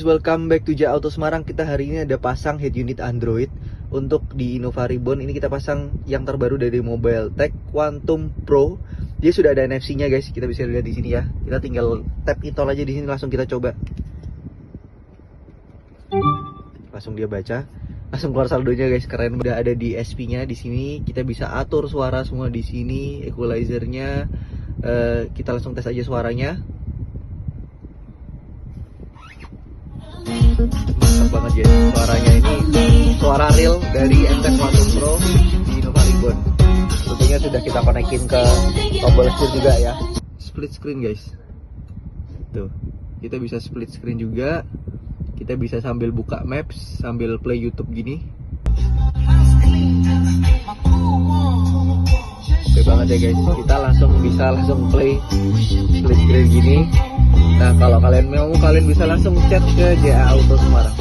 guys, welcome back to Ja Auto Semarang. Kita hari ini ada pasang head unit Android untuk di Innova Reborn. Ini kita pasang yang terbaru dari Mobiltech Quantum Pro. Dia sudah ada NFC-nya guys. Kita bisa lihat di sini ya. Kita tinggal tap install aja di sini, langsung kita coba. Langsung dia baca, langsung keluar saldonya guys. Keren, udah ada di SP-nya di sini. Kita bisa atur suara semua di sini, equalizer-nya. Kita langsung tes aja suaranya. Mantap banget ya, suaranya ini suara real dari MTech Quantum Pro di Innova Reborn. Tentunya sudah kita konekin ke tombol setir juga ya. Split screen guys, tuh kita bisa split screen juga. Kita bisa sambil buka maps, sambil play YouTube gini. Oke banget ya guys, kita bisa langsung play split screen gini. Nah kalau kalian mau, kalian bisa langsung chat ke Ja Auto Semarang.